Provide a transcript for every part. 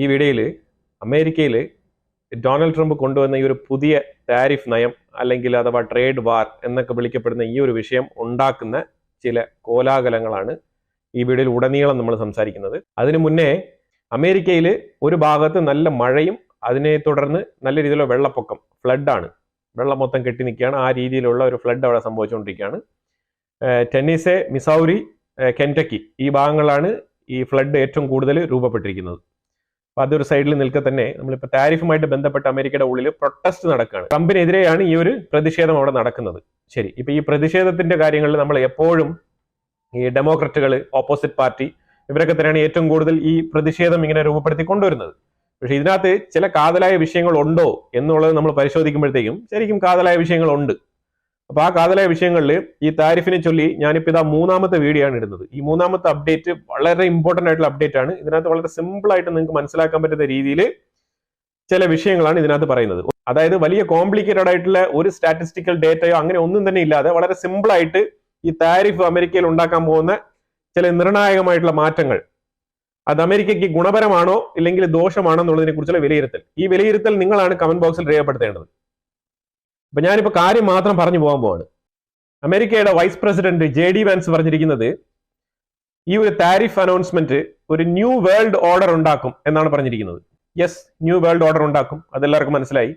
ഈ വീഡിയോയിൽ അമേരിക്കയിൽ ഡൊണാൾഡ് ട്രംപ് കൊണ്ടുവന്ന ഈ ഒരു പുതിയ താരിഫ് നയം അല്ലെങ്കിൽ അഥവാ ട്രേഡ് വാർ എന്നൊക്കെ വിളിക്കപ്പെടുന്ന ഈ ഒരു വിഷയം ഉണ്ടാക്കുന്ന ചില കോലാഹലങ്ങളാണ് ഈ വീഡിയോയിൽ ഉടനീളം നമ്മൾ സംസാരിക്കുന്നത്. അതിനു മുന്നേ അമേരിക്കയിൽ ഒരു ഭാഗത്ത് നല്ല മഴയും അതിനെ തുടർന്ന് നല്ല രീതിയിലുള്ള വെള്ളപ്പൊക്കം, ഫ്ലഡാണ്, വെള്ളം മൊത്തം കെട്ടി നിൽക്കുകയാണ്. ആ രീതിയിലുള്ള ഒരു ഫ്ലഡ് അവിടെ സംഭവിച്ചുകൊണ്ടിരിക്കുകയാണ്. ടെന്നീസെ, മിസൗറി, കെൻറ്റക്കി ഈ ഭാഗങ്ങളാണ് ഈ ഫ്ലഡ് ഏറ്റവും കൂടുതൽ രൂപപ്പെട്ടിരിക്കുന്നത്. അപ്പൊ അതൊരു സൈഡിൽ നിൽക്കെ തന്നെ നമ്മളിപ്പോൾ താരിഫുമായിട്ട് ബന്ധപ്പെട്ട് അമേരിക്കയുടെ ഉള്ളിൽ പ്രൊട്ടസ്റ്റ് നടക്കുകയാണ്. ട്രംപിനെതിരെയാണ് ഈ ഒരു പ്രതിഷേധം അവിടെ നടക്കുന്നത്. ശരി, ഇപ്പൊ ഈ പ്രതിഷേധത്തിന്റെ കാര്യങ്ങളിൽ നമ്മൾ എപ്പോഴും ഈ ഡെമോക്രറ്റുകൾ, ഓപ്പോസിറ്റ് പാർട്ടി, ഇവരൊക്കെ തന്നെയാണ് ഏറ്റവും കൂടുതൽ ഈ പ്രതിഷേധം ഇങ്ങനെ രൂപപ്പെടുത്തി കൊണ്ടുവരുന്നത്. പക്ഷെ ഇതിനകത്ത് ചില കാതലായ വിഷയങ്ങൾ ഉണ്ടോ എന്നുള്ളത് നമ്മൾ പരിശോധിക്കുമ്പോഴത്തേക്കും ശരിക്കും കാതലായ വിഷയങ്ങളുണ്ട്. അപ്പൊ ആ കാതലായ വിഷയങ്ങളിൽ ഈ താരിഫിനെ ചൊല്ലി ഞാനിപ്പോൾ ഇതാ മൂന്നാമത്തെ വീഡിയോ ആണ് ഇടുന്നത്. ഈ മൂന്നാമത്തെ അപ്ഡേറ്റ് വളരെ ഇമ്പോർട്ടന്റ് ആയിട്ടുള്ള അപ്ഡേറ്റ് ആണ്. ഇതിനകത്ത് വളരെ സിമ്പിൾ ആയിട്ട് നിങ്ങൾക്ക് മനസ്സിലാക്കാൻ പറ്റുന്ന രീതിയിൽ ചില വിഷയങ്ങളാണ് ഇതിനകത്ത് പറയുന്നത്. അതായത് വലിയ കോംപ്ലിക്കേറ്റഡ് ആയിട്ടുള്ള ഒരു സ്റ്റാറ്റിസ്റ്റിക്കൽ ഡേറ്റയോ അങ്ങനെ ഒന്നും തന്നെ ഇല്ലാതെ വളരെ സിമ്പിൾ ആയിട്ട് ഈ താരിഫ് അമേരിക്കയിൽ ഉണ്ടാക്കാൻ പോകുന്ന ചില നിർണായകമായിട്ടുള്ള മാറ്റങ്ങൾ അത് അമേരിക്കയ്ക്ക് ഗുണപരമാണോ ഇല്ലെങ്കിൽ ദോഷമാണോ എന്നുള്ളതിനെ കുറിച്ചുള്ള വിലയിരുത്തൽ. ഈ വിലയിരുത്തൽ നിങ്ങളാണ് കമന്റ് ബോക്സിൽ രേഖപ്പെടുത്തേണ്ടത്. അപ്പൊ ഞാനിപ്പോ കാര്യം മാത്രം പറഞ്ഞു പോകാൻ പോവാണ്. അമേരിക്കയുടെ വൈസ് പ്രസിഡന്റ് JD വാൻസ് പറഞ്ഞിരിക്കുന്നത് ഈ ഒരു താരിഫ് അനൗൺസ്മെന്റ് ഒരു ന്യൂ വേൾഡ് ഓർഡർ ഉണ്ടാക്കും എന്നാണ് പറഞ്ഞിരിക്കുന്നത്. യെസ്, ന്യൂ വേൾഡ് ഓർഡർ ഉണ്ടാക്കും, അതെല്ലാവർക്കും മനസ്സിലായി.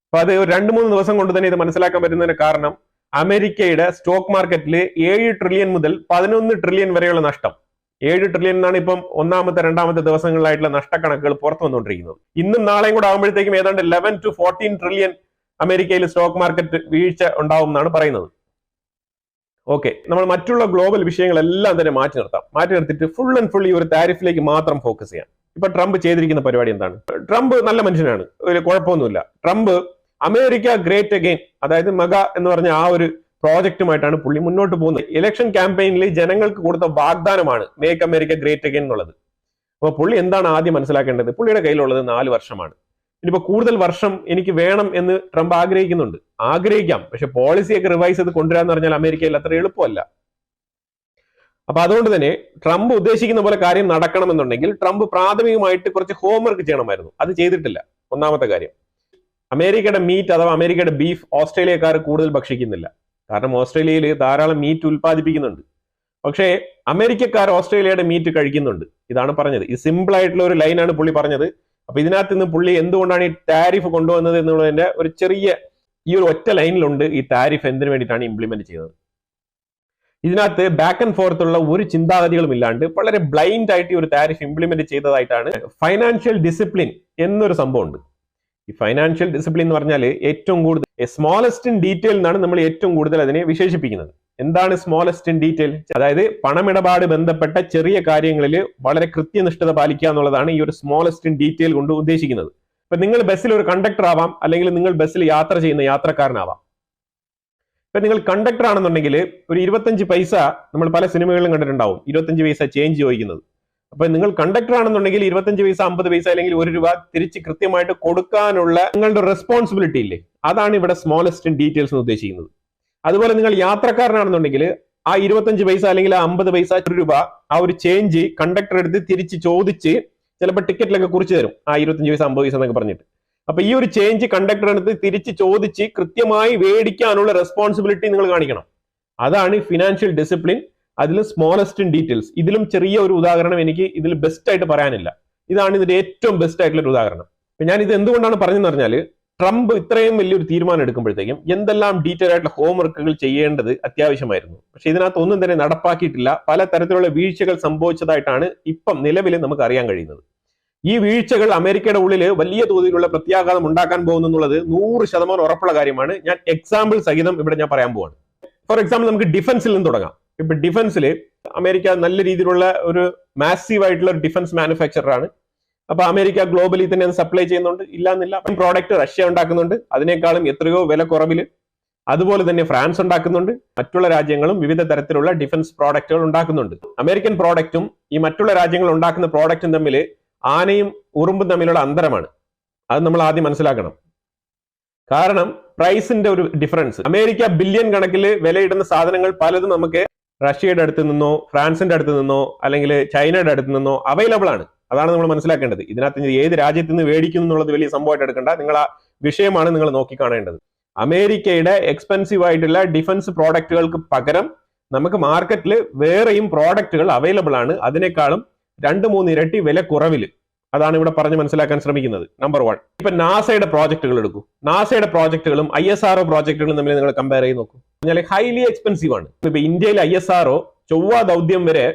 അപ്പൊ അത് ഒരു 2-3 ദിവസം കൊണ്ട് തന്നെ ഇത് മനസ്സിലാക്കാൻ പറ്റുന്നതിന് കാരണം അമേരിക്കയുടെ സ്റ്റോക്ക് മാർക്കറ്റിൽ 7 ട്രില്യൺ മുതൽ 11 ട്രില്യൺ വരെയുള്ള നഷ്ടം. 7 ട്രില്യൺ എന്നാണ് ഇപ്പം ഒന്നാമത്തെ 2ാമത്തെ ദിവസങ്ങളിലായിട്ടുള്ള നഷ്ടക്കണക്കുകൾ പുറത്തു വന്നുകൊണ്ടിരിക്കുന്നത്. ഇന്നും നാളെയും കൂടെ ആകുമ്പോഴത്തേക്കും ഏതാണ്ട് 11 to 14 ട്രില്യൺ അമേരിക്കയിൽ സ്റ്റോക്ക് മാർക്കറ്റ് വീഴ്ച ഉണ്ടാവും എന്നാണ് പറയുന്നത്. ഓക്കെ, നമ്മൾ മറ്റുള്ള ഗ്ലോബൽ വിഷയങ്ങളെല്ലാം തന്നെ മാറ്റി നിർത്തിയിട്ട് ഫുൾ ആൻഡ് ഫുൾ ഈ ഒരു താരിഫിലേക്ക് മാത്രം ഫോക്കസ് ചെയ്യാം. ഇപ്പൊ ട്രംപ് ചെയ്തിരിക്കുന്ന പരിപാടി എന്താണ്? ട്രംപ് നല്ല മനുഷ്യനാണ്, ഒരു കുഴപ്പമൊന്നുമില്ല. ട്രംപ് അമേരിക്ക ഗ്രേറ്റ് അഗെയിൻ, അതായത് മെഗ എന്ന് പറഞ്ഞ ആ ഒരു പ്രോജക്റ്റുമായിട്ടാണ് പുള്ളി മുന്നോട്ട് പോകുന്നത്. ഇലക്ഷൻ ക്യാമ്പയിനിൽ ജനങ്ങൾക്ക് കൊടുത്ത വാഗ്ദാനമാണ് മേക്ക് അമേരിക്ക ഗ്രേറ്റ് അഗെയിൻ എന്നുള്ളത്. അപ്പൊ പുള്ളി എന്താണ് ആദ്യം മനസ്സിലാക്കേണ്ടത്? പുള്ളിയുടെ കയ്യിലുള്ളത് 4 വർഷമാണ്. ഇനിയിപ്പോ കൂടുതൽ വർഷം എനിക്ക് വേണം എന്ന് ട്രംപ് ആഗ്രഹിക്കുന്നുണ്ട്. ആഗ്രഹിക്കാം, പക്ഷെ പോളിസിയൊക്കെ റിവൈസ് ചെയ്ത് കൊണ്ടുവരാന്ന് പറഞ്ഞാൽ അമേരിക്കയിൽ അത്ര എളുപ്പമല്ല. അപ്പൊ അതുകൊണ്ട് തന്നെ ട്രംപ് ഉദ്ദേശിക്കുന്ന പോലെ കാര്യം നടക്കണമെന്നുണ്ടെങ്കിൽ ട്രംപ് പ്രാഥമികമായിട്ട് കുറച്ച് ഹോംവർക്ക് ചെയ്യണമായിരുന്നു. അത് ചെയ്തിട്ടില്ല. ഒന്നാമത്തെ കാര്യം, അമേരിക്കയുടെ മീറ്റ് അഥവാ അമേരിക്കയുടെ ബീഫ് ഓസ്ട്രേലിയക്കാർ കൂടുതൽ ഭക്ഷിക്കുന്നില്ല. കാരണം ഓസ്ട്രേലിയയിൽ ധാരാളം മീറ്റ് ഉൽപ്പാദിപ്പിക്കുന്നുണ്ട്. പക്ഷേ അമേരിക്കക്കാർ ഓസ്ട്രേലിയയുടെ മീറ്റ് കഴിക്കുന്നുണ്ട്. ഇതാണ് പറഞ്ഞത്. ഈ സിമ്പിൾ ആയിട്ടുള്ള ഒരു ലൈനാണ് പുള്ളി പറഞ്ഞത്. അപ്പൊ ഇതിനകത്ത് നിന്ന് പുള്ളി എന്തുകൊണ്ടാണ് ഈ താരിഫ് കൊണ്ടുവന്നത് എന്നുള്ളതിന്റെ ഒരു ചെറിയ ഈ ഒരു ഒറ്റ ലൈനിലുണ്ട് ഈ താരിഫ് എന്തിനു വേണ്ടിയിട്ടാണ് ഇംപ്ലിമെന്റ് ചെയ്തത്. ഇതിനകത്ത് ബാക്ക് ആൻഡ് ഫോർത്ത് ഉള്ള ഒരു ചിന്താഗതികളും ഇല്ലാണ്ട് വളരെ ബ്ലൈൻഡ് ആയിട്ട് ഈ ഒരു താരിഫ് ഇംപ്ലിമെന്റ് ചെയ്തതായിട്ടാണ്. ഫൈനാൻഷ്യൽ ഡിസിപ്ലിൻ എന്നൊരു സംഭവം ഉണ്ട്. ഈ ഫൈനാൻഷ്യൽ ഡിസിപ്ലിൻ എന്ന് പറഞ്ഞാൽ ഏറ്റവും കൂടുതൽ സ്മോളസ്റ്റ് ഇൻ ഡീറ്റെയിൽ എന്നാണ് നമ്മൾ ഏറ്റവും കൂടുതൽ അതിനെ വിശേഷിപ്പിക്കുന്നത്. എന്താണ് സ്മോളസ്റ്റ് ഇൻ ഡീറ്റെയിൽ? അതായത് പണമിടപാട് ബന്ധപ്പെട്ട ചെറിയ കാര്യങ്ങളിൽ വളരെ കൃത്യനിഷ്ഠത പാലിക്കുക എന്നുള്ളതാണ് ഈ ഒരു സ്മോളസ്റ്റ് ഇൻ ഡീറ്റെയിൽ കൊണ്ട് ഉദ്ദേശിക്കുന്നത്. ഇപ്പൊ നിങ്ങൾ ബസ്സിൽ ഒരു കണ്ടക്ടർ ആവാം, അല്ലെങ്കിൽ നിങ്ങൾ ബസ്സിൽ യാത്ര ചെയ്യുന്ന യാത്രക്കാരനാവാം. ഇപ്പൊ നിങ്ങൾ കണ്ടക്ടർ ആണെന്നുണ്ടെങ്കിൽ ഒരു 25 പൈസ നമ്മൾ പല സിനിമകളിലും കണ്ടിട്ടുണ്ടാവും, 25 പൈസ ചേഞ്ച് ചോദിക്കുന്നത്. അപ്പൊ നിങ്ങൾ കണ്ടക്ടർ ആണെന്നുണ്ടെങ്കിൽ 25 പൈസ, 50 പൈസ അല്ലെങ്കിൽ 1 രൂപ തിരിച്ച് കൃത്യമായിട്ട് കൊടുക്കാനുള്ള നിങ്ങളുടെ റെസ്പോൺസിബിലിറ്റി ഇല്ലേ, അതാണ് ഇവിടെ സ്മോളസ്റ്റ് ഇൻ ഡീറ്റെയിൽസ് എന്ന് ഉദ്ദേശിക്കുന്നത്. അതുപോലെ നിങ്ങൾ യാത്രക്കാരനാണെന്നുണ്ടെങ്കിൽ ആ 25 പൈസ അല്ലെങ്കിൽ 50 പൈസ, 1 രൂപ ആ ഒരു ചേഞ്ച് കണ്ടക്ടർ എടുത്ത് തിരിച്ച് ചോദിച്ച് ചിലപ്പോൾ ടിക്കറ്റിലൊക്കെ കുറിച്ച് തരും, ആ 25 പൈസ 50 പൈസ എന്നൊക്കെ പറഞ്ഞിട്ട്. അപ്പൊ ഈ ഒരു ചേഞ്ച് കണ്ടക്ടർ എടുത്ത് തിരിച്ച് ചോദിച്ച് കൃത്യമായി മേടിക്കാനുള്ള റെസ്പോൺസിബിലിറ്റി നിങ്ങൾ കാണിക്കണം. അതാണ് ഫിനാൻഷ്യൽ ഡിസിപ്ലിൻ. അതിൽ സ്മോളസ്റ്റ് ഇൻ ഡീറ്റെയിൽസ്. ഇതിലും ചെറിയ ഒരു ഉദാഹരണം എനിക്ക് ഇതിൽ ബെസ്റ്റ് ആയിട്ട് പറയാനില്ല. ഇതാണ് ഇതിന്റെ ഏറ്റവും ബെസ്റ്റ് ആയിട്ടുള്ള ഒരു ഉദാഹരണം. ഞാൻ ഇത് എന്തുകൊണ്ടാണ് പറഞ്ഞെന്ന് പറഞ്ഞാൽ, ട്രംപ് ഇത്രയും വലിയൊരു തീരുമാനം എടുക്കുമ്പോഴത്തേക്കും എന്തെല്ലാം ഡീറ്റെയിൽ ആയിട്ടുള്ള ഹോംവർക്കുകൾ ചെയ്യേണ്ടത് അത്യാവശ്യമായിരുന്നു. പക്ഷെ ഇതിനകത്ത് ഒന്നും തന്നെ നടപ്പാക്കിയിട്ടില്ല. പല തരത്തിലുള്ള വീഴ്ചകൾ സംഭവിച്ചതായിട്ടാണ് ഇപ്പം നിലവിൽ നമുക്ക് അറിയാൻ കഴിയുന്നത്. ഈ വീഴ്ചകൾ അമേരിക്കയുടെ ഉള്ളിൽ വലിയ തോതിലുള്ള പ്രത്യാഘാതം ഉണ്ടാക്കാൻ പോകുന്നു എന്നുള്ളത് 100% ഉറപ്പുള്ള കാര്യമാണ്. ഞാൻ എക്സാമ്പിൾ സഹിതം ഇവിടെ ഞാൻ പറയാൻ പോവാണ്. ഫോർ എക്സാമ്പിൾ നമുക്ക് ഡിഫൻസിൽ നിന്ന് തുടങ്ങാം. ഇപ്പൊ ഡിഫൻസിൽ അമേരിക്ക നല്ല രീതിയിലുള്ള ഒരു മാസീവ് ആയിട്ടുള്ള ഒരു ഡിഫൻസ് മാനുഫാക്ചറർ ആണ്. അപ്പൊ അമേരിക്ക ഗ്ലോബലി തന്നെ അത് സപ്ലൈ ചെയ്യുന്നുണ്ട്, ഇല്ലാന്നില്ല. പ്രോഡക്റ്റ് റഷ്യ ഉണ്ടാക്കുന്നുണ്ട്, അതിനേക്കാളും എത്രയോ വില കുറവിൽ. അതുപോലെ തന്നെ ഫ്രാൻസ് ഉണ്ടാക്കുന്നുണ്ട്. മറ്റുള്ള രാജ്യങ്ങളും വിവിധ തരത്തിലുള്ള ഡിഫൻസ് പ്രോഡക്റ്റുകൾ ഉണ്ടാക്കുന്നുണ്ട്. അമേരിക്കൻ പ്രോഡക്റ്റും ഈ മറ്റുള്ള രാജ്യങ്ങൾ ഉണ്ടാക്കുന്ന പ്രോഡക്റ്റും തമ്മിൽ ആനയും ഉറുമ്പും തമ്മിലുള്ള അന്തരമാണ്. അത് നമ്മൾ ആദ്യം മനസ്സിലാക്കണം. കാരണം പ്രൈസിന്റെ ഒരു ഡിഫറൻസ്. അമേരിക്ക ബില്യൺ കണക്കിൽ വിലയിടുന്ന സാധനങ്ങൾ പലതും നമുക്ക് റഷ്യയുടെ അടുത്ത് നിന്നോ ഫ്രാൻസിന്റെ അടുത്ത് നിന്നോ അല്ലെങ്കിൽ ചൈനയുടെ അടുത്ത് നിന്നോ അവൈലബിൾ ആണ്. അതാണ് നമ്മൾ മനസ്സിലാക്കേണ്ടത്. ഇതിനകത്ത് ഏത് രാജ്യത്ത് നിന്ന് മേടിക്കുന്നു എന്നുള്ളത് വലിയ സംഭവമായിട്ട് എടുക്കേണ്ട, നിങ്ങൾ ആ വിഷയമാണ് നിങ്ങൾ നോക്കിക്കാണേണ്ടത്. അമേരിക്കയുടെ എക്സ്പെൻസീവ് ആയിട്ടുള്ള ഡിഫൻസ് പ്രോഡക്റ്റുകൾക്ക് പകരം നമുക്ക് മാർക്കറ്റിൽ വേറെയും പ്രോഡക്റ്റുകൾ അവൈലബിൾ ആണ്, അതിനേക്കാളും 2-3 ഇരട്ടി വില കുറവിൽ. അതാണ് ഇവിടെ പറഞ്ഞ് മനസ്സിലാക്കാൻ ശ്രമിക്കുന്നത്. നമ്പർ 1, ഇപ്പൊ നാസയുടെ പ്രോജക്റ്റുകൾ എടുക്കൂ. നാസയുടെ പ്രോജക്റ്റുകളും ISRO പ്രോജക്റ്റുകളും തമ്മിൽ നിങ്ങൾ കമ്പയർ ചെയ്ത് നോക്കൂ. പറഞ്ഞാൽ ഹൈലി എക്സ്പെൻസീവ് ആണ്. ഇപ്പൊ ഇന്ത്യയിൽ ISRO ചൊവ്വ ദൗത്യം വരെ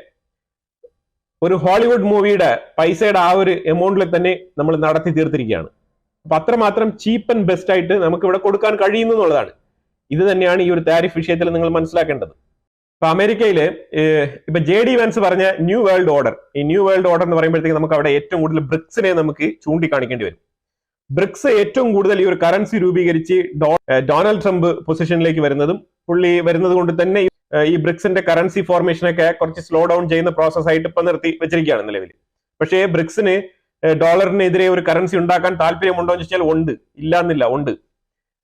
ഒരു ഹോളിവുഡ് മൂവിയുടെ പൈസയുടെ ആ ഒരു എമൗണ്ടിൽ തന്നെ നമ്മൾ നടത്തി തീർത്തിരിക്കുകയാണ്. അപ്പൊ അത്രമാത്രം ചീപ്പ് ആൻഡ് ബെസ്റ്റ് ആയിട്ട് നമുക്ക് ഇവിടെ കൊടുക്കാൻ കഴിയുന്നു എന്നുള്ളതാണ്. ഇത് തന്നെയാണ് ഈ ഒരു താരിഫ് വിഷയത്തിൽ നിങ്ങൾ മനസ്സിലാക്കേണ്ടത്. ഇപ്പൊ അമേരിക്കയിൽ ഇപ്പൊ JD വാൻസ് പറഞ്ഞ ന്യൂ വേൾഡ് ഓർഡർ, ഈ ന്യൂ വേൾഡ് ഓർഡർ എന്ന് പറയുമ്പോഴത്തേക്ക് നമുക്ക് അവിടെ ഏറ്റവും കൂടുതൽ ബ്രിക്സിനെ നമുക്ക് ചൂണ്ടിക്കാണിക്കേണ്ടി വരും. ബ്രിക്സ് ഏറ്റവും കൂടുതൽ ഈ ഒരു കറൻസി രൂപീകരിച്ച് ഡൊണാൾഡ് ട്രംപ് പൊസിഷനിലേക്ക് പുള്ളി വരുന്നത് കൊണ്ട് തന്നെ ഈ ബ്രിക്സിന്റെ കറൻസി ഫോർമേഷനൊക്കെ കുറച്ച് സ്ലോ ഡൗൺ ചെയ്യുന്ന പ്രോസസ് ആയിട്ട് ഇപ്പൊ നിർത്തി വെച്ചിരിക്കുകയാണ് നിലവിൽ. പക്ഷേ ബ്രിക്സിന് ഡോളറിനെതിരെ ഒരു കറൻസി ഉണ്ടാക്കാൻ താല്പര്യമുണ്ടോ എന്ന് ചോദിച്ചാൽ ഉണ്ട്, ഇല്ല എന്നില്ല, ഉണ്ട്.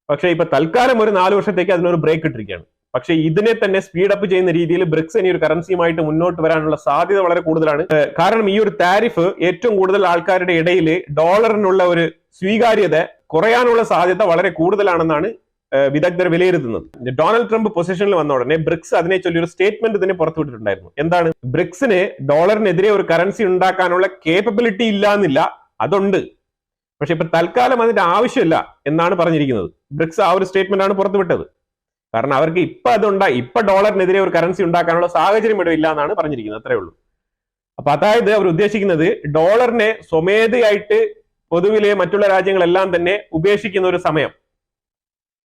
പക്ഷേ ഇപ്പൊ തൽക്കാലം ഒരു 4 വർഷത്തേക്ക് അതിനൊരു ബ്രേക്ക് ഇട്ടിരിക്കുകയാണ്. പക്ഷേ ഇതിനെ തന്നെ സ്പീഡപ്പ് ചെയ്യുന്ന രീതിയിൽ ബ്രിക്സ് ഇനി ഒരു കറൻസിയുമായിട്ട് മുന്നോട്ട് വരാനുള്ള സാധ്യത വളരെ കൂടുതലാണ്. കാരണം ഈ ഒരു താരിഫ് ഏറ്റവും കൂടുതൽ ആൾക്കാരുടെ ഇടയിൽ ഡോളറിനുള്ള ഒരു സ്വീകാര്യത കുറയാനുള്ള സാധ്യത വളരെ കൂടുതലാണെന്നാണ് വിദഗ്ധർ വിലയിരുത്തുന്നത്. ഡൊണാൾഡ് ട്രംപ് പൊസിഷനിൽ വന്ന ഉടനെ ബ്രിക്സ് അതിനെ ചൊല്ലി ഒരു സ്റ്റേറ്റ്മെന്റ് തന്നെ പുറത്തുവിട്ടിട്ടുണ്ടായിരുന്നു. എന്താണ്? ബ്രിക്സിന് ഡോളറിനെതിരെ ഒരു കറൻസി ഉണ്ടാക്കാനുള്ള കേപ്പബിലിറ്റി ഇല്ല എന്നില്ല, അതുണ്ട്. പക്ഷെ ഇപ്പൊ തൽക്കാലം അതിന്റെ ആവശ്യമില്ല എന്നാണ് പറഞ്ഞിരിക്കുന്നത്. ബ്രിക്സ് ആ ഒരു സ്റ്റേറ്റ്മെന്റ് ആണ് പുറത്തുവിട്ടത്. കാരണം അവർക്ക് ഇപ്പൊ ഡോളറിനെതിരെ ഒരു കറൻസി ഉണ്ടാക്കാനുള്ള സാഹചര്യം ഇവിടെ ഇല്ല എന്നാണ് പറഞ്ഞിരിക്കുന്നത്. അത്രേ ഉള്ളൂ. അപ്പൊ അതായത് അവർ ഉദ്ദേശിക്കുന്നത് ഡോളറിനെ സ്വമേധയായിട്ട് പൊതുവിലെ മറ്റുള്ള രാജ്യങ്ങളെല്ലാം തന്നെ ഉപേക്ഷിക്കുന്ന ഒരു സമയം,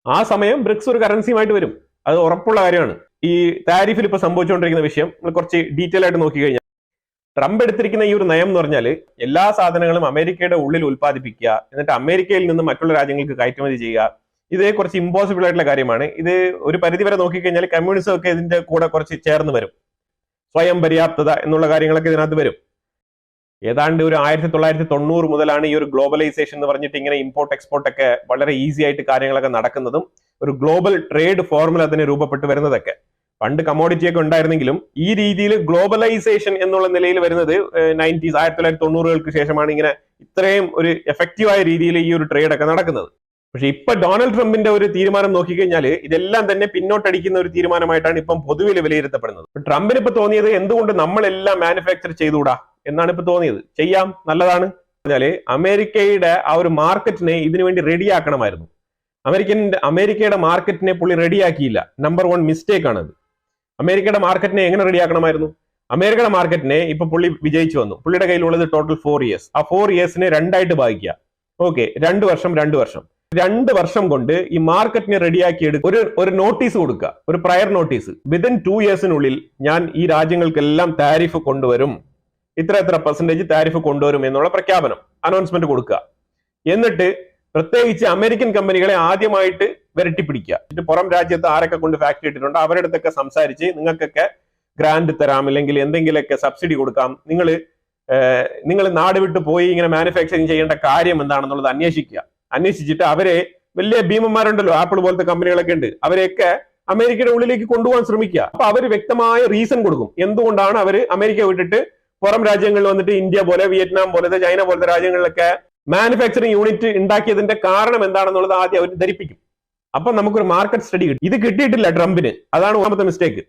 ആ സമയം ബ്രിക്സ് ഒരു കറൻസിയുമായിട്ട് വരും. അത് ഉറപ്പുള്ള കാര്യമാണ്. ഈ താരിഫിൽ ഇപ്പൊ സംഭവിച്ചുകൊണ്ടിരിക്കുന്ന വിഷയം നമ്മൾ കുറച്ച് ഡീറ്റെയിൽ ആയിട്ട് നോക്കിക്കഴിഞ്ഞാൽ, ട്രംപ് എടുത്തിരിക്കുന്ന ഈ ഒരു നയം എന്ന് പറഞ്ഞാൽ എല്ലാ സാധനങ്ങളും അമേരിക്കയുടെ ഉള്ളിൽ ഉൽപ്പാദിപ്പിക്കുക, എന്നിട്ട് അമേരിക്കയിൽ നിന്ന് മറ്റുള്ള രാജ്യങ്ങൾക്ക് കയറ്റുമതി ചെയ്യുക. ഇത് കുറച്ച് ഇമ്പോസിബിൾ ആയിട്ടുള്ള കാര്യമാണ്. ഇത് ഒരു പരിധി വരെ നോക്കിക്കഴിഞ്ഞാൽ കമ്മ്യൂണിസം ഒക്കെ ഇതിന്റെ കൂടെ കുറച്ച് ചേർന്ന് വരും. സ്വയം പര്യാപ്തത എന്നുള്ള കാര്യങ്ങളൊക്കെ ഇതിനകത്ത് വരും. ഏതാണ്ട് ഒരു 1990 മുതലാണ് ഈ ഒരു ഗ്ലോബലൈസേഷൻ എന്ന് പറഞ്ഞിട്ട് ഇങ്ങനെ ഇമ്പോർട്ട് എക്സ്പോർട്ട് ഒക്കെ വളരെ ഈസി ആയിട്ട് കാര്യങ്ങളൊക്കെ നടക്കുന്നതും ഒരു ഗ്ലോബൽ ട്രേഡ് ഫോർമുല അതിന് രൂപപ്പെട്ട് വരുന്നതൊക്കെ. പണ്ട് കമോഡിറ്റി ഒക്കെ ഉണ്ടായിരുന്നെങ്കിലും ഈ രീതിയിൽ ഗ്ലോബലൈസേഷൻ എന്നുള്ള നിലയിൽ വരുന്നത് 1990-കൾക്ക് ശേഷമാണ് ഇങ്ങനെ ഇത്രയും ഒരു എഫക്റ്റീവായ രീതിയിൽ ഈ ഒരു ട്രേഡ് ഒക്കെ നടക്കുന്നത്. പക്ഷെ ഇപ്പൊ ഡൊണാൾഡ് ട്രംപിന്റെ ഒരു തീരുമാനം നോക്കിക്കഴിഞ്ഞാൽ ഇതെല്ലാം തന്നെ പിന്നോട്ടടിക്കുന്ന ഒരു തീരുമാനമായിട്ടാണ് ഇപ്പം പൊതുവിൽ വിലയിരുത്തപ്പെടുന്നത്. ട്രംപിന് ഇപ്പൊ തോന്നിയത് എന്തുകൊണ്ട് നമ്മളെല്ലാം മാനുഫാക്ചർ ചെയ്തുകൂടാ എന്നാണ് ഇപ്പൊ തോന്നിയത്. ചെയ്യാം, നല്ലതാണ്. പറഞ്ഞാല് അമേരിക്കയുടെ ആ ഒരു മാർക്കറ്റിനെ ഇതിനുവേണ്ടി റെഡിയാക്കണമായിരുന്നു. അമേരിക്കയുടെ മാർക്കറ്റിനെ പുള്ളി റെഡിയാക്കിയില്ല. നമ്പർ 1 മിസ്റ്റേക്ക് ആണത്. അമേരിക്കയുടെ മാർക്കറ്റിനെ എങ്ങനെ റെഡിയാക്കണമായിരുന്നു? അമേരിക്കയുടെ മാർക്കറ്റിനെ ഇപ്പൊ പുള്ളി വിജയിച്ചു വന്നു. പുള്ളിയുടെ കയ്യിലുള്ളത് ടോട്ടൽ 4 ഇയേഴ്സ്. ആ 4 ഇയേഴ്സിനെ 2 ആയിട്ട് ഭാഗിക്കുക. ഓക്കെ, 2 വർഷം 2 വർഷം കൊണ്ട് ഈ മാർക്കറ്റിനെ റെഡിയാക്കി എടുക്കുക. ഒരു നോട്ടീസ് കൊടുക്കുക, ഒരു പ്രയർ നോട്ടീസ്. വിതിൻ 2 ഇയേഴ്സിനുള്ളിൽ ഞാൻ ഈ രാജ്യങ്ങൾക്കെല്ലാം താരിഫ് കൊണ്ടുവരും, ഇത്ര പെർസെന്റേജ് താരിഫ് കൊണ്ടുവരും എന്നുള്ള പ്രഖ്യാപനം, അനൗൺസ്മെന്റ് കൊടുക്കുക. എന്നിട്ട് പ്രത്യേകിച്ച് അമേരിക്കൻ കമ്പനികളെ ആദ്യമായിട്ട് വിരട്ടിപ്പിടിക്കുക. പുറം രാജ്യത്ത് ആരൊക്കെ കൊണ്ട് ഫാക്ടറി ഇട്ടിട്ടുണ്ട് അവരുടെ അടുത്തൊക്കെ സംസാരിച്ച് നിങ്ങൾക്കൊക്കെ ഗ്രാന്റ് തരാം, അല്ലെങ്കിൽ എന്തെങ്കിലുമൊക്കെ സബ്സിഡി കൊടുക്കാം, നിങ്ങൾ നാട് വിട്ട് പോയി ഇങ്ങനെ മാനുഫാക്ചറിങ് ചെയ്യേണ്ട കാര്യം എന്താണെന്നുള്ളത് അന്വേഷിച്ചിട്ട് അവരെ, വലിയ ഭീമന്മാരുണ്ടല്ലോ, ആപ്പിൾ പോലത്തെ കമ്പനികളൊക്കെ ഉണ്ട്, അവരെയൊക്കെ അമേരിക്കയുടെ ഉള്ളിലേക്ക് കൊണ്ടുപോകാൻ ശ്രമിക്കുക. അപ്പൊ അവർ വ്യക്തമായ റീസൺ കൊടുക്കും എന്തുകൊണ്ടാണ് അവർ അമേരിക്ക വിട്ടിട്ട് പുറം രാജ്യങ്ങളിൽ വന്നിട്ട് ഇന്ത്യ പോലെ, വിയറ്റ്നാം പോലത്തെ, ചൈന പോലത്തെ രാജ്യങ്ങളിലൊക്കെ മാനുഫാക്ചറിങ് യൂണിറ്റ് ഉണ്ടാക്കിയതിന്റെ കാരണം എന്താണെന്നുള്ളത് ആദ്യം അവർ ധരിപ്പിക്കും. അപ്പൊ നമുക്കൊരു മാർക്കറ്റ് സ്റ്റഡി കിട്ടും. ഇത് കിട്ടിയിട്ടില്ല ട്രംപിന്, അതാണ് ഒന്നാമത്തെ മിസ്റ്റേക്ക്.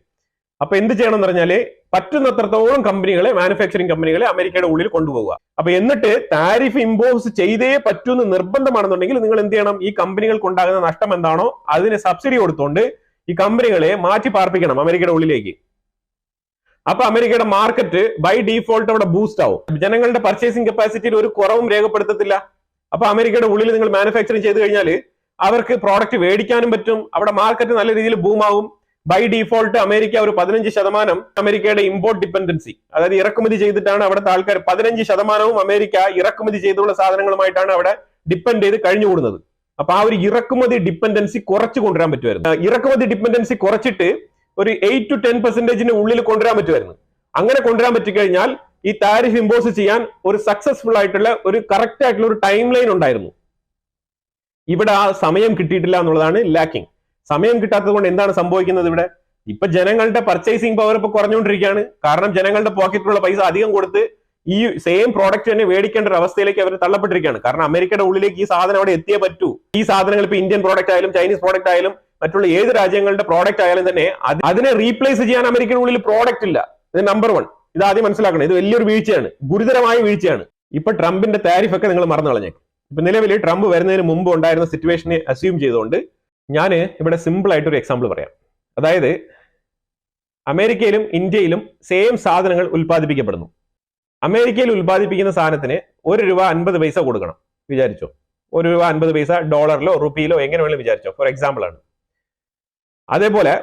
അപ്പൊ എന്ത് ചെയ്യണം എന്ന് പറഞ്ഞാല് പറ്റുന്നത്രത്തോളം കമ്പനികളെ, മാനുഫാക്ചറിങ് കമ്പനികളെ അമേരിക്കയുടെ ഉള്ളിൽ കൊണ്ടുപോകുക. അപ്പൊ എന്നിട്ട് താരിഫ് ഇമ്പോസ് ചെയ്തേ പറ്റൂന്ന് നിർബന്ധമാണെന്നുണ്ടെങ്കിൽ നിങ്ങൾ എന്ത് ചെയ്യണം? ഈ കമ്പനികൾക്ക് ഉണ്ടാകുന്ന നഷ്ടം എന്താണോ അതിന് സബ്സിഡി കൊടുത്തുകൊണ്ട് ഈ കമ്പനികളെ മാറ്റി പാർപ്പിക്കണം അമേരിക്കയുടെ ഉള്ളിലേക്ക്. അപ്പൊ അമേരിക്കയുടെ മാർക്കറ്റ് ബൈ ഡീഫോൾട്ട് അവിടെ ബൂസ്റ്റ് ആവും. ജനങ്ങളുടെ പർച്ചേസിംഗ് കപ്പാസിറ്റിയിൽ ഒരു കുറവും രേഖപ്പെടുത്തത്തില്ല. അപ്പൊ അമേരിക്കയുടെ ഉള്ളിൽ നിങ്ങൾ മാനുഫാക്ചറിങ് ചെയ്ത് കഴിഞ്ഞാൽ അവർക്ക് പ്രോഡക്റ്റ് മേടിക്കാനും പറ്റും, അവിടെ മാർക്കറ്റ് നല്ല രീതിയിൽ ബൂമാവും. ബൈ ഡീഫോൾട്ട് അമേരിക്ക ഒരു 15% അമേരിക്കയുടെ ഇമ്പോർട്ട് ഡിപ്പെൻഡൻസി, അതായത് ഇറക്കുമതി ചെയ്തിട്ടാണ് അവിടുത്തെ ആൾക്കാർ 15% അമേരിക്ക ഇറക്കുമതി ചെയ്തുള്ള സാധനങ്ങളുമായിട്ടാണ് അവിടെ ഡിപ്പെൻഡ് ചെയ്ത് കഴിഞ്ഞുകൂടുന്നത്. അപ്പൊ ആ ഒരു ഇറക്കുമതി ഡിപ്പെൻഡൻസി കുറച്ച് കൊണ്ടുവരാൻ പറ്റുമായിരുന്നു. ഇറക്കുമതി ഡിപ്പെൻഡൻസി കുറച്ചിട്ട് ഒരു 8 to 10% ഉള്ളിൽ കൊണ്ടുവരാൻ പറ്റുമായിരുന്നു. അങ്ങനെ കൊണ്ടുവരാൻ പറ്റിക്കഴിഞ്ഞാൽ ഈ താരിഫ് ഇമ്പോസ് ചെയ്യാൻ ഒരു സക്സസ്ഫുൾ ആയിട്ടുള്ള, ഒരു കറക്റ്റ് ആയിട്ടുള്ള ഒരു ടൈം ലൈൻ ഉണ്ടായിരുന്നു. ഇവിടെ ആ സമയം കിട്ടിയിട്ടില്ല എന്നുള്ളതാണ് ലാക്കിംഗ്. സമയം കിട്ടാത്തത് കൊണ്ട് എന്താണ് സംഭവിക്കുന്നത്? ഇവിടെ ഇപ്പൊ ജനങ്ങളുടെ പർച്ചേസിംഗ് പവർ ഇപ്പൊ കുറഞ്ഞുകൊണ്ടിരിക്കുകയാണ്. കാരണം ജനങ്ങളുടെ പോക്കറ്റിലുള്ള പൈസ അധികം കൊടുത്ത് ഈ സെയിം പ്രോഡക്റ്റ് തന്നെ മേടിക്കേണ്ട ഒരു അവസ്ഥയിലേക്ക് അവർ തള്ളപ്പെട്ടിരിക്കുകയാണ്. കാരണം അമേരിക്കയുടെ ഉള്ളിലേക്ക് ഈ സാധനം അവിടെ എത്തിയേ പറ്റൂ. ഈ സാധനങ്ങൾ ഇപ്പൊ ഇന്ത്യൻ പ്രോഡക്റ്റ് ആയാലും ചൈനീസ് പ്രോഡക്റ്റ് ആയാലും മറ്റുള്ള ഏത് രാജ്യങ്ങളുടെ പ്രോഡക്റ്റ് ആയാലും തന്നെ അതിനെ റീപ്ലേസ് ചെയ്യാൻ അമേരിക്കയുടെ ഉള്ളിൽ പ്രോഡക്റ്റ് ഇല്ല. ഇത് നമ്പർ 1. ഇത് ആദ്യം മനസ്സിലാക്കണം. ഇത് വലിയൊരു വീഴ്ചയാണ്, ഗുരുതരമായ വീഴ്ചയാണ്. ഇപ്പൊ ട്രംപിന്റെ താരിഫ് ഒക്കെ നിങ്ങൾ മറന്നു കളഞ്ഞേക്കും. ഇപ്പൊ നിലവിൽ ട്രംപ് വരുന്നതിന് മുമ്പ് ഉണ്ടായിരുന്ന സിറ്റുവേഷനെ അസ്യൂം ചെയ്തുകൊണ്ട് ഞാൻ ഇവിടെ സിമ്പിൾ ആയിട്ട് ഒരു എക്സാമ്പിൾ പറയാം. അതായത് അമേരിക്കയിലും ഇന്ത്യയിലും സെയിം സാധനങ്ങൾ ഉൽപ്പാദിപ്പിക്കപ്പെടുന്നു. അമേരിക്കയിൽ ഉൽപ്പാദിപ്പിക്കുന്ന സാധനത്തിന് ₹1.50 കൊടുക്കണം വിചാരിച്ചോ. $1.50 ഡോളറിലോ റുപ്പിയിലോ എങ്ങനെ വേണമെങ്കിലും വിചാരിച്ചോ, ഫോർ എക്സാമ്പിൾ ആണ്. അതേപോലെ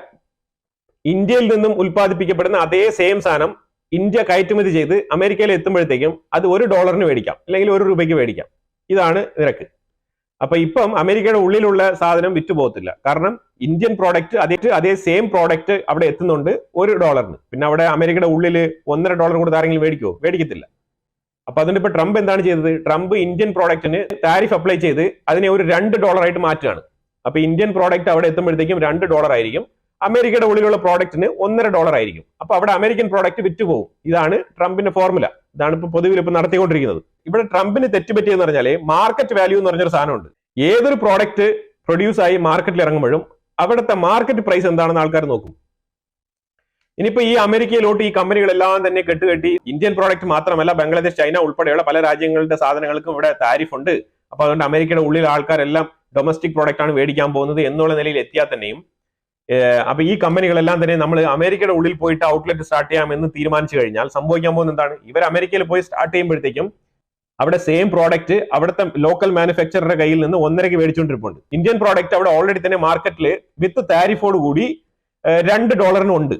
ഇന്ത്യയിൽ നിന്നും ഉൽപ്പാദിപ്പിക്കപ്പെടുന്ന അതേ സെയിം സാധനം ഇന്ത്യ കയറ്റുമതി ചെയ്ത് അമേരിക്കയിൽ എത്തുമ്പോഴത്തേക്കും അത് $1 മേടിക്കാം, അല്ലെങ്കിൽ ₹1 മേടിക്കാം. ഇതാണ് നിരക്ക്. അപ്പൊ ഇപ്പം അമേരിക്കയുടെ ഉള്ളിലുള്ള സാധനം വിറ്റുപോകത്തില്ല. കാരണം ഇന്ത്യൻ പ്രോഡക്റ്റ് അതേ സെയിം പ്രോഡക്റ്റ് അവിടെ എത്തുന്നുണ്ട് $1. പിന്നെ അവിടെ അമേരിക്കയുടെ ഉള്ളിൽ $1.50 കൊടുത്ത് ആരെങ്കിലും മേടിക്കുമോ? മേടിക്കത്തില്ല. അപ്പൊ അതുകൊണ്ട് ഇപ്പൊ ട്രംപ് എന്താണ് ചെയ്തത്? ട്രംപ് ഇന്ത്യൻ പ്രോഡക്റ്റിന് താരിഫ് അപ്ലൈ ചെയ്ത് അതിനെ ഒരു $2 ആയിട്ട് മാറ്റുകയാണ്. അപ്പൊ ഇന്ത്യൻ പ്രോഡക്റ്റ് അവിടെ എത്തുമ്പോഴത്തേക്കും $2 ആയിരിക്കും, അമേരിക്കയുടെ ഉള്ളിലുള്ള പ്രോഡക്റ്റിന് $1.50 ആയിരിക്കും. അപ്പൊ അവിടെ അമേരിക്കൻ പ്രോഡക്റ്റ് വിറ്റുപോകും. ഇതാണ് ട്രംപിന്റെ ഫോർമുല. ഇതാണ് ഇപ്പൊ പൊതുവിൽ ഇപ്പൊ നടത്തിക്കൊണ്ടിരിക്കുന്നത്. ഇവിടെ ട്രംപിന് തെറ്റുപറ്റിയെന്ന് പറഞ്ഞാല് മാർക്കറ്റ് വാല്യൂ എന്ന് പറഞ്ഞൊരു സാധനമുണ്ട്. ഏതൊരു പ്രോഡക്റ്റ് പ്രൊഡ്യൂസ് ആയി മാർക്കറ്റിൽ ഇറങ്ങുമ്പോഴും അവിടുത്തെ മാർക്കറ്റ് പ്രൈസ് എന്താണെന്ന് ആൾക്കാർ നോക്കും. ഇനിയിപ്പോ ഈ അമേരിക്കയിലോട്ട് ഈ കമ്പനികളെല്ലാം തന്നെ കെട്ടുകെട്ടി ഇന്ത്യൻ പ്രോഡക്റ്റ് മാത്രമല്ല ബംഗ്ലാദേശ്, ചൈന ഉൾപ്പെടെയുള്ള പല രാജ്യങ്ങളുടെ സാധനങ്ങൾക്കും ഇവിടെ താരിഫ് ഉണ്ട്. അപ്പൊ അതുകൊണ്ട് അമേരിക്കയുടെ ഉള്ളിൽ ആൾക്കാരെല്ലാം ഡൊമസ്റ്റിക് പ്രോഡക്റ്റ് ആണ് മേടിക്കാൻ പോകുന്നത് എന്നുള്ള നിലയിൽ എത്തിയാൽ തന്നെയും അപ്പൊ ഈ കമ്പനികളെല്ലാം തന്നെ നമ്മൾ അമേരിക്കയുടെ ഉള്ളിൽ പോയിട്ട് ഔട്ട്ലെറ്റ് സ്റ്റാർട്ട് ചെയ്യാമെന്ന് തീരുമാനിച്ചു കഴിഞ്ഞാൽ സംഭവിക്കാൻ പോകുന്നത് എന്താണ്? ഇവർ അമേരിക്കയിൽ പോയി സ്റ്റാർട്ട് ചെയ്യുമ്പോഴത്തേക്കും അവിടെ സെയിം പ്രോഡക്റ്റ് അവിടുത്തെ ലോക്കൽ മാനുഫാക്ചറുടെ കയ്യിൽ നിന്ന് $1 മേടിച്ചുകൊണ്ടിരിപ്പുണ്ട്. ഇന്ത്യൻ പ്രോഡക്റ്റ് അവിടെ ഓൾറെഡി തന്നെ മാർക്കറ്റിൽ വിത്ത് താരിഫോട് കൂടി $2 ഉണ്ട്.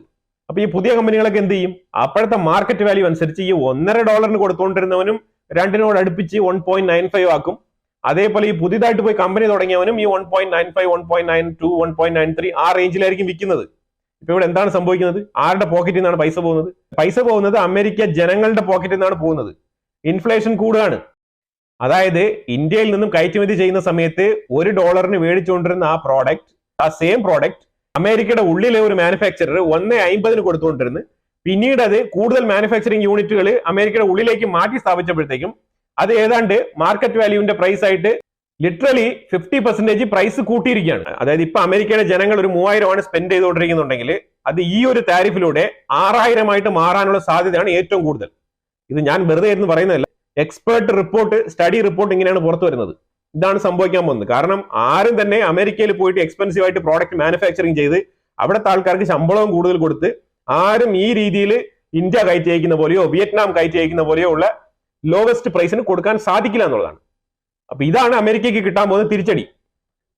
അപ്പൊ ഈ പുതിയ കമ്പനികളൊക്കെ എന്ത് ചെയ്യും? അപ്പോഴത്തെ മാർക്കറ്റ് വാല്യൂ അനുസരിച്ച് ഈ $1.50 കൊടുത്തുകൊണ്ടിരുന്നവനും 2 അടുപ്പിച്ച് 1.95 ആക്കും. അതേപോലെ ഈ പുതിയതായിട്ട് പോയി കമ്പനി തുടങ്ങിയവനും ഈ 1.95, 1.92, 1.93 ആ റേഞ്ചിലായിരിക്കും വിൽക്കുന്നത്. ഇപ്പൊ ഇവിടെ എന്താണ് സംഭവിക്കുന്നത്? ആരുടെ പോക്കറ്റിൽ നിന്നാണ് പൈസ പോകുന്നത്? പൈസ പോകുന്നത് അമേരിക്ക ജനങ്ങളുടെ പോക്കറ്റിൽ നിന്നാണ് പോകുന്നത്. ഇൻഫ്ലേഷൻ കൂടുകയാണ്. അതായത് ഇന്ത്യയിൽ നിന്നും കയറ്റുമതി ചെയ്യുന്ന സമയത്ത് $1 മേടിച്ചുകൊണ്ടിരുന്ന ആ സെയിം പ്രോഡക്റ്റ് അമേരിക്കയുടെ ഉള്ളിലെ ഒരു മാനുഫാക്ചറർ 1.50 കൊടുത്തുകൊണ്ടിരുന്നു. പിന്നീട് അത് കൂടുതൽ മാനുഫാക്ചറിംഗ് യൂണിറ്റുകൾ അമേരിക്കയുടെ ഉള്ളിലേക്ക് മാറ്റി സ്ഥാപിച്ചപ്പോഴത്തേക്കും അത് ഏതാണ്ട് മാർക്കറ്റ് വാല്യൂവിന്റെ പ്രൈസ് ആയിട്ട് ലിറ്ററലി 50% പ്രൈസ് കൂട്ടിയിരിക്കുകയാണ്. അതായത് ഇപ്പൊ അമേരിക്കയുടെ ജനങ്ങൾ ഒരു 3000 സ്പെൻഡ് ചെയ്തുകൊണ്ടിരിക്കുന്നുണ്ടെങ്കിൽ അത് ഈ ഒരു താരിഫിലൂടെ 6000 മാറാനുള്ള സാധ്യതയാണ് ഏറ്റവും കൂടുതൽ. ഇത് ഞാൻ വെറുതെ എന്ന് പറയുന്നതല്ല, എക്സ്പേർട്ട് റിപ്പോർട്ട്, സ്റ്റഡി റിപ്പോർട്ട് ഇങ്ങനെയാണ് പുറത്തു വരുന്നത്. ഇതാണ് സംഭവിക്കാൻ പോകുന്നത്. കാരണം ആരും തന്നെ അമേരിക്കയിൽ പോയിട്ട് എക്സ്പെൻസീവ് ആയിട്ട് പ്രോഡക്റ്റ് മാനുഫാക്ചറിങ് ചെയ്ത് അവിടുത്തെ ആൾക്കാർക്ക് ശമ്പളവും കൂടുതൽ കൊടുത്ത് ആരും ഈ രീതിയിൽ ഇന്ത്യ കയറ്റി അയക്കുന്ന പോലെയോ വിയറ്റ്നാം കയറ്റി അയക്കുന്ന പോലെയോ ഉള്ള ലോവസ്റ്റ് പ്രൈസിന് കൊടുക്കാൻ സാധിക്കില്ല എന്നുള്ളതാണ്. അപ്പൊ ഇതാണ് അമേരിക്കയ്ക്ക് കിട്ടാൻ പോകുന്ന തിരിച്ചടി.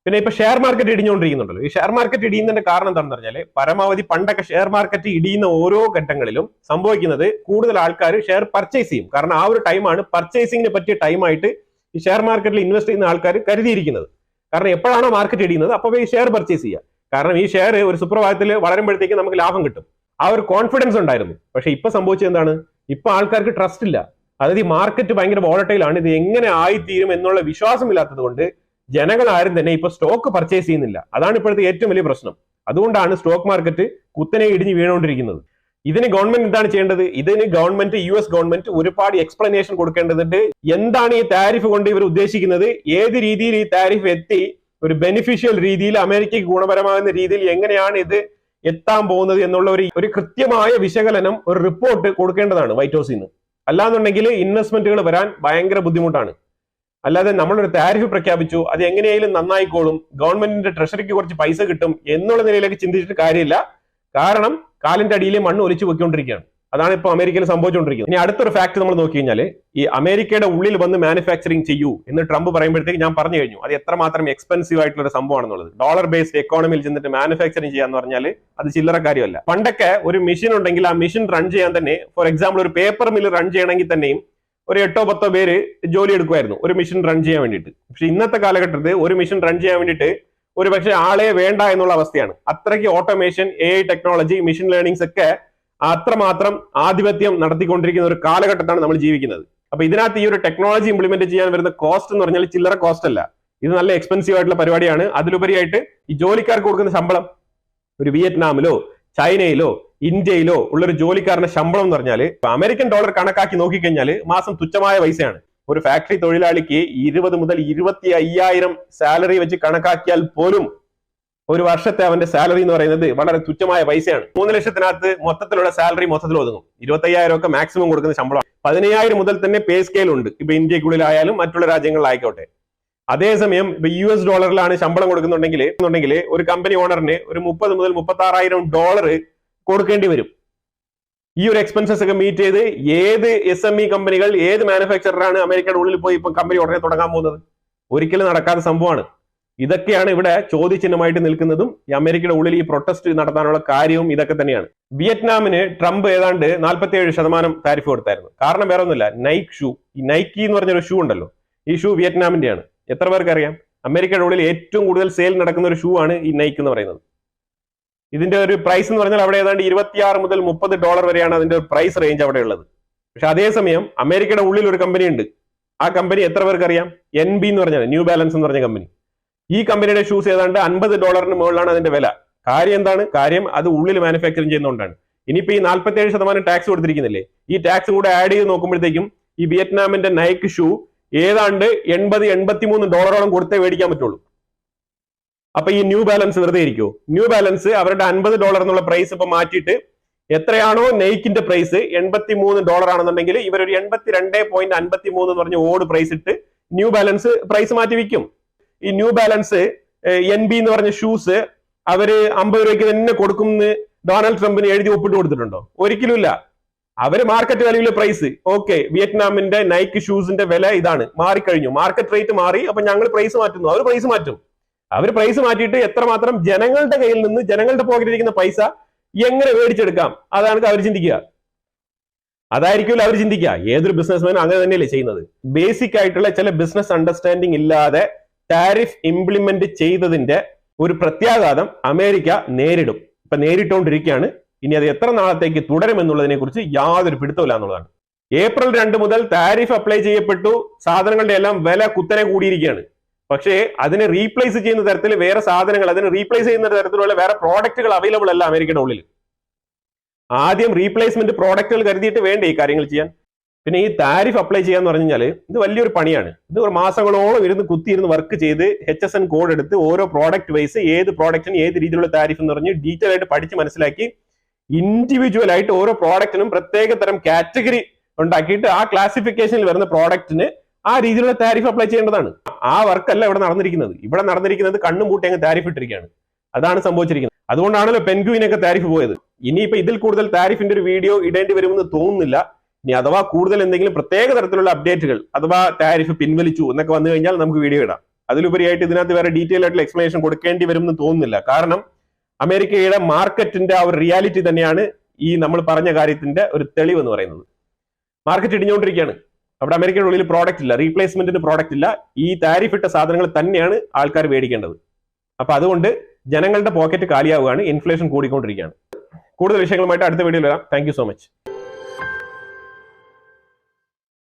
പിന്നെ ഇപ്പൊ ഷെയർ മാർക്കറ്റ് ഇടിഞ്ഞുകൊണ്ടിരിക്കുന്നുണ്ടല്ലോ. ഈ ഷെയർ മാർക്കറ്റ് ഇടിയുന്നതിന്റെ കാരണം എന്താണെന്ന് പറഞ്ഞാൽ പരമാവധി പണ്ടൊക്കെ ഷെയർ മാർക്കറ്റ് ഇടിയുന്ന ഓരോ ഘട്ടങ്ങളിലും സംഭവിക്കുന്നത് കൂടുതൽ ആൾക്കാർ ഷെയർ പർച്ചേസ് ചെയ്യും. കാരണം ആ ഒരു ടൈമാണ് പർച്ചേസിങ്ങിന് പറ്റിയ ടൈമായിട്ട് ഈ ഷെയർ മാർക്കറ്റിൽ ഇൻവെസ്റ്റ് ചെയ്യുന്ന ആൾക്കാർ കരുതിയിരിക്കുന്നത്. കാരണം എപ്പോഴാണോ മാർക്കറ്റ് ഇടിയുന്നത് അപ്പോൾ ഈ ഷെയർ പർച്ചേസ് ചെയ്യുക. കാരണം ഈ ഷെയർ ഒരു സുപ്രഭാതത്തിൽ വളരുമ്പോഴത്തേക്ക് നമുക്ക് ലാഭം കിട്ടും. ആ ഒരു കോൺഫിഡൻസ് ഉണ്ടായിരുന്നു. പക്ഷെ ഇപ്പൊ സംഭവിച്ചത് എന്താണ്? ഇപ്പൊ ആൾക്കാർക്ക് ട്രസ്റ്റ് ഇല്ല. അതായത് ഈ മാർക്കറ്റ് ഭയങ്കര വോളറ്റൈലാണ്, ഇത് എങ്ങനെ ആയിത്തീരും എന്നുള്ള വിശ്വാസമില്ലാത്തത് കൊണ്ട് ജനങ്ങൾ ആരും തന്നെ ഇപ്പൊ സ്റ്റോക്ക് പർച്ചേസ് ചെയ്യുന്നില്ല. അതാണ് ഇപ്പോഴത്തെ ഏറ്റവും വലിയ പ്രശ്നം. അതുകൊണ്ടാണ് സ്റ്റോക്ക് മാർക്കറ്റ് കുത്തനെ ഇടിഞ്ഞ് വീണുകൊണ്ടിരിക്കുന്നത്. ഇതിന് ഗവൺമെന്റ് എന്താണ് ചെയ്യേണ്ടത്? ഇതിന് ഗവൺമെന്റ്, US ഗവൺമെന്റ് ഒരുപാട് എക്സ്പ്ലനേഷൻ കൊടുക്കേണ്ടതുണ്ട്. എന്താണ് ഈ താരിഫ് കൊണ്ട് ഇവർ ഉദ്ദേശിക്കുന്നത്? ഏത് രീതിയിൽ ഈ താരിഫ് എത്തി ഒരു ബെനിഫിഷ്യൽ രീതിയിൽ അമേരിക്കയ്ക്ക് ഗുണപരമാകുന്ന രീതിയിൽ എങ്ങനെയാണ് ഇത് എത്താൻ പോകുന്നത് എന്നുള്ള ഒരു കൃത്യമായ വിശകലനം, ഒരു റിപ്പോർട്ട് കൊടുക്കേണ്ടതാണ് വൈറ്റ് ഹൗസിൽ നിന്ന്. അല്ലാന്നുണ്ടെങ്കിൽ ഇൻവെസ്റ്റ്മെന്റുകൾ വരാൻ ഭയങ്കര ബുദ്ധിമുട്ടാണ്. അല്ലാതെ നമ്മളൊരു താരിഫ് പ്രഖ്യാപിച്ചു, അത് എങ്ങനെയായാലും നന്നായിക്കോളും, ഗവൺമെന്റിന്റെ ട്രഷറിക്ക് കുറച്ച് പൈസ കിട്ടും എന്നുള്ള നിലയിലേക്ക് ചിന്തിച്ചിട്ട് കാര്യമില്ല. കാരണം കാലിന്റെ അടിയിലെ മണ്ണ് ഒലിച്ചു പൊയ്ക്കൊണ്ടിരിക്കുകയാണ്. അതാണ് ഇപ്പൊ അമേരിക്കയിൽ സംഭവിച്ചുകൊണ്ടിരിക്കുന്നത്. ഇനി അടുത്തൊരു ഫാക്ട് നമ്മൾ നോക്കി കഴിഞ്ഞാൽ ഈ അമേരിക്കയുടെ ഉള്ളിൽ വന്ന് മാനുഫാക്ചറിങ് ചെയ്യൂ എന്ന് ട്രംപ് പറയുമ്പോഴത്തേക്ക് ഞാൻ പറഞ്ഞു കഴിഞ്ഞു അത് എത്രമാത്രം എക്സ്പെൻസീവ് ആയിട്ടുള്ള ഒരു സംഭവമാണെന്നുള്ളത്. ഡോളർ ബേസ്ഡ് എക്കോണമിയിൽ ചെന്നിട്ട് മാനുഫാക്ചറിങ് ചെയ്യാന്ന് പറഞ്ഞാൽ അത് ചില്ലറ കാര്യമല്ല. പണ്ടൊക്കെ ഒരു മെഷീൻ ഉണ്ടെങ്കിൽ ആ മെഷീൻ റൺ ചെയ്യാൻ തന്നെ, ഫോർ എക്സാമ്പിൾ ഒരു പേപ്പർ മിൽ റൺ ചെയ്യണമെങ്കിൽ തന്നെയും ഒരു 8-10 പേര് ജോലി എടുക്കുമായിരുന്നു ഒരു മെഷീൻ റൺ ചെയ്യാൻ വേണ്ടിയിട്ട്. പക്ഷെ ഇന്നത്തെ കാലഘട്ടത്തിൽ ഒരു മെഷീൻ റൺ ചെയ്യാൻ വേണ്ടിയിട്ട് ഒരു പക്ഷെ ആളെ വേണ്ട എന്നുള്ള അവസ്ഥയാണ്. അത്രയ്ക്ക് automation, AI technology, machine learnings ഒക്കെ അത്രമാത്രം ആധിപത്യം നടത്തിക്കൊണ്ടിരിക്കുന്ന ഒരു കാലഘട്ടത്താണ് നമ്മൾ ജീവിക്കുന്നത്. അപ്പൊ ഇതിനകത്ത് ഈ ഒരു ടെക്നോളജി ഇംപ്ലിമെന്റ് ചെയ്യാൻ വരുന്ന കോസ്റ്റ് എന്ന് പറഞ്ഞാൽ ചില്ലറ കോസ്റ്റ് അല്ല. ഇത് നല്ല എക്സ്പെൻസീവ് ആയിട്ടുള്ള പരിപാടിയാണ്. അതിലുപരിയായിട്ട് ഈ ജോലിക്കാർക്ക് കൊടുക്കുന്ന ശമ്പളം ഒരു വിയറ്റ്നാമിലോ ചൈനയിലോ ഇന്ത്യയിലോ ഉള്ളൊരു ജോലിക്കാരന്റെ ശമ്പളം എന്ന് പറഞ്ഞാൽ അമേരിക്കൻ ഡോളർ കണക്കാക്കി നോക്കിക്കഴിഞ്ഞാൽ മാസം തുച്ഛമായ പൈസയാണ്. ഒരു ഫാക്ടറി തൊഴിലാളിക്ക് 20 മുതൽ 25,000 സാലറി വെച്ച് കണക്കാക്കിയാൽ പോലും ഒരു വർഷത്തെ അവന്റെ സാലറി എന്ന് പറയുന്നത് വളരെ തുച്ഛമായ പൈസയാണ്. 3 ലക്ഷത്തിനകത്ത് മൊത്തത്തിലുള്ള സാലറി മൊത്തത്തിൽ ഒതുങ്ങും. 25,000 ഒക്കെ മാക്സിമം കൊടുക്കുന്ന ശമ്പളമാണ്. 15,000 മുതൽ തന്നെ പേ സ്കെയിൽ ഉണ്ട്. ഇപ്പൊ ഇന്ത്യക്കുള്ളിലായാലും മറ്റുള്ള രാജ്യങ്ങളിലായിക്കോട്ടെ. അതേസമയം ഇപ്പൊ US ശമ്പളം കൊടുക്കുന്നുണ്ടെങ്കിൽ ഒരു കമ്പനി ഓണറിന് ഒരു 30 മുതൽ 36,000 കൊടുക്കേണ്ടി വരും. ഈ ഒരു എക്സ്പെൻസസ് ഒക്കെ മീറ്റ് ചെയ്ത് ഏത് SME കമ്പനികൾ, ഏത് മാനുഫാക്ചറാണ് അമേരിക്കയുടെ ഉള്ളിൽ പോയി ഇപ്പം കമ്പനി ഉടനെ തുടങ്ങാൻ പോകുന്നത്? ഒരിക്കലും നടക്കാത്ത സംഭവമാണ്. ഇതൊക്കെയാണ് ഇവിടെ ചോദ്യചിഹ്നമായിട്ട് നിൽക്കുന്നതും ഈ അമേരിക്കയുടെ ഉള്ളിൽ ഈ പ്രൊട്ടസ്റ്റ് നടത്താനുള്ള കാര്യവും ഇതൊക്കെ തന്നെയാണ്. വിയറ്റ്നാമിന് ട്രംപ് ഏതാണ്ട് 47% താരിഫ് കൊടുത്തായിരുന്നു. കാരണം വേറെ ഒന്നുമില്ല, നൈക്ക് ഷൂ, ഈ നൈക്കി എന്ന് പറഞ്ഞൊരു ഷൂ ഉണ്ടല്ലോ, ഈ ഷൂ വിയറ്റ്നാമിന്റെയാണ്. എത്ര പേർക്ക് അറിയാം? അമേരിക്കയുടെ ഉള്ളിൽ ഏറ്റവും കൂടുതൽ സെയിൽ നടക്കുന്ന ഒരു ഷൂ ആണ് ഈ നൈക്ക് എന്ന് പറയുന്നത്. ഇതിന്റെ ഒരു പ്രൈസ് എന്ന് പറഞ്ഞാൽ അവിടെ ഏതാണ്ട് $26 മുതൽ $30 വരെയാണ് അതിന്റെ പ്രൈസ് റേഞ്ച് അവിടെ ഉള്ളത്. പക്ഷെ അതേസമയം അമേരിക്കയുടെ ഉള്ളിൽ ഒരു കമ്പനി ഉണ്ട്. ആ കമ്പനി എത്ര പേർക്ക് അറിയാം? NB എന്ന് പറഞ്ഞാൽ ന്യൂ ബാലൻസ് എന്ന് പറഞ്ഞ കമ്പനി. ഈ കമ്പനിയുടെ ഷൂസ് ഏതാണ്ട് $50 മുകളിലാണ് അതിന്റെ വില. കാര്യം എന്താണ്? കാര്യം അത് ഉള്ളിൽ മാനുഫാക്ചറിങ് ചെയ്യുന്നതുകൊണ്ടാണ്. ഇനിയിപ്പോ ഈ 47% ടാക്സ് കൊടുത്തിരിക്കുന്നില്ലേ, ഈ ടാക്സ് കൂടെ ആഡ് ചെയ്ത് നോക്കുമ്പോഴത്തേക്കും ഈ വിയറ്റ്നാമിന്റെ നൈക്ക് ഷൂ ഏതാണ്ട് $80-83 കൊടുത്തേ മേടിക്കാൻ പറ്റുള്ളൂ. അപ്പൊ ഈ ന്യൂ ബാലൻസ് വെറുതെ ഇരിക്കുമോ? ന്യൂ ബാലൻസ് അവരുടെ $50 എന്നുള്ള പ്രൈസ് ഇപ്പൊ മാറ്റിയിട്ട് എത്രയാണോ നൈക്കിന്റെ പ്രൈസ് $83 ആണെന്നുണ്ടെങ്കിൽ ഇവരൊരു 82.53 എന്ന് പറഞ്ഞ ഓട് പ്രൈസ് ഇട്ട് ന്യൂ ബാലൻസ് പ്രൈസ് മാറ്റി വിൽക്കും. ഈ ന്യൂ ബാലൻസ് NB എന്ന് പറഞ്ഞ ഷൂസ് അവര് 50 രൂപയ്ക്ക് തന്നെ കൊടുക്കുമെന്ന് ഡൊണാൾഡ് ട്രംപിന് എഴുതി ഒപ്പിട്ട് കൊടുത്തിട്ടുണ്ടോ? ഒരിക്കലും ഇല്ല. അവര് മാർക്കറ്റ് വാല്യൂലെ പ്രൈസ്, ഓക്കെ വിയറ്റ്നാമിന്റെ നൈക്ക് ഷൂസിന്റെ വില ഇതാണ്, മാറിക്കഴിഞ്ഞു, മാർക്കറ്റ് റേറ്റ് മാറി, അപ്പൊ ഞങ്ങൾ പ്രൈസ് മാറ്റുന്നു. അവർ പ്രൈസ് മാറ്റും. അവർ പ്രൈസ് മാറ്റിയിട്ട് എത്രമാത്രം ജനങ്ങളുടെ കയ്യിൽ നിന്ന്, ജനങ്ങളുടെ പോക്കറ്റിലിരിക്കുന്ന പൈസ എങ്ങനെ മേടിച്ചെടുക്കാം, അതാണ് അവർ ചിന്തിക്കുക. അതായിരിക്കുമല്ലോ അവർ ചിന്തിക്കുക. ഏതൊരു ബിസിനസ്മാനും അങ്ങനെ തന്നെയല്ലേ ചെയ്യുന്നത്. ബേസിക് ആയിട്ടുള്ള ചില ബിസിനസ് അണ്ടർസ്റ്റാൻഡിങ് ഇല്ലാതെ ടാരിഫ് ഇംപ്ലിമെന്റ് ചെയ്തതിന്റെ ഒരു പ്രത്യാഘാതം അമേരിക്ക നേരിടും. ഇപ്പൊ നേരിട്ടുകൊണ്ടിരിക്കുകയാണ്. ഇനി അത് എത്ര നാളത്തേക്ക് തുടരുമെന്നുള്ളതിനെ കുറിച്ച് യാതൊരു പിടുത്തമില്ല എന്നുള്ളതാണ്. April 2 മുതൽ താരിഫ് അപ്ലൈ ചെയ്യപ്പെട്ടു. സാധനങ്ങളുടെ എല്ലാം വില കുത്തനെ കൂടിയിരിക്കുകയാണ്. പക്ഷേ അതിനെ റീപ്ലേസ് ചെയ്യുന്ന തരത്തിൽ വേറെ സാധനങ്ങൾ, അതിനെ റീപ്ലേസ് ചെയ്യുന്ന തരത്തിലുള്ള വേറെ പ്രോഡക്റ്റുകൾ അവൈലബിൾ അല്ല അമേരിക്കയുടെ ഉള്ളിൽ. ആദ്യം റീപ്ലേസ്മെന്റ് പ്രോഡക്റ്റുകൾ കരുതിയിട്ട് വേണ്ടേ ഈ കാര്യങ്ങൾ ചെയ്യാൻ. പിന്നെ ഈ താരിഫ് അപ്ലൈ ചെയ്യാന്ന് പറഞ്ഞു കഴിഞ്ഞാൽ ഇത് വലിയൊരു പണിയാണ്. ഇത് ഒരു മാസങ്ങളോളം കുത്തിയിരുന്ന് വർക്ക് ചെയ്ത് HSN കോഡ് എടുത്ത് ഓരോ പ്രോഡക്റ്റ് വൈസ് ഏത് പ്രോഡക്റ്റിന് ഏത് രീതിയിലുള്ള താരിഫ് എന്ന് പറഞ്ഞ് ഡീറ്റെയിൽ ആയിട്ട് പഠിച്ച് മനസ്സിലാക്കി ഇൻഡിവിജ്വൽ ആയിട്ട് ഓരോ പ്രോഡക്റ്റിനും പ്രത്യേക തരം കാറ്റഗറി ഉണ്ടാക്കിയിട്ട് ആ ക്ലാസിഫിക്കേഷനിൽ വരുന്ന പ്രോഡക്റ്റിന് ആ രീതിയിലുള്ള താരിഫ് അപ്ലൈ ചെയ്യേണ്ടതാണ്. ആ വർക്കല്ല ഇവിടെ നടന്നിരിക്കുന്നത്. ഇവിടെ നടന്നിരിക്കുന്നത് കണ്ണും പൂട്ടി അങ്ങ് താരിഫ് ഇട്ടിരിക്കുകയാണ്. അതാണ് സംഭവിച്ചിരിക്കുന്നത്. അതുകൊണ്ടാണല്ലോ പെൻഗ്വിനൊക്കെ താരിഫ് പോയത്. ഇനിയിപ്പോ ഇതിൽ കൂടുതൽ താരിഫിന്റെ ഒരു വീഡിയോ ഇടേണ്ടി വരുമെന്ന് തോന്നുന്നില്ല. ഇനി അഥവാ കൂടുതൽ എന്തെങ്കിലും പ്രത്യേക തരത്തിലുള്ള അപ്ഡേറ്റുകൾ അഥവാ താരിഫ് പിൻവലിച്ചു എന്നൊക്കെ വന്നു കഴിഞ്ഞാൽ നമുക്ക് വീഡിയോ ഇടാം. അതിലുപരിയായിട്ട് ഇതിനകത്ത് വേറെ ഡീറ്റെയിൽ ആയിട്ടുള്ള എക്സ്പ്ലനേഷൻ കൊടുക്കേണ്ടി വരുമെന്ന് തോന്നുന്നില്ല. കാരണം അമേരിക്കയുടെ മാർക്കറ്റിന്റെ ആ ഒരു റിയാലിറ്റി തന്നെയാണ് ഈ നമ്മൾ പറഞ്ഞ കാര്യത്തിന്റെ ഒരു തെളിവ് എന്ന് പറയുന്നത്. മാർക്കറ്റ് ഇടിഞ്ഞുകൊണ്ടിരിക്കുകയാണ്. അവിടെ അമേരിക്കയുടെ ഉള്ളിൽ പ്രോഡക്റ്റ് ഇല്ല, റീപ്ലേസ്മെന്റിന് പ്രോഡക്റ്റ് ഇല്ല. ഈ താരിഫ് ഇട്ട സാധനങ്ങൾ തന്നെയാണ് ആൾക്കാർ മേടിക്കേണ്ടത്. അപ്പൊ അതുകൊണ്ട് ജനങ്ങളുടെ പോക്കറ്റ് കാലിയാവുകയാണ്, ഇൻഫ്ലേഷൻ കൂടിക്കൊണ്ടിരിക്കുകയാണ്. കൂടുതൽ വിഷയങ്ങളുമായിട്ട് അടുത്ത വീഡിയോയിൽ വരാം. Thank you so much.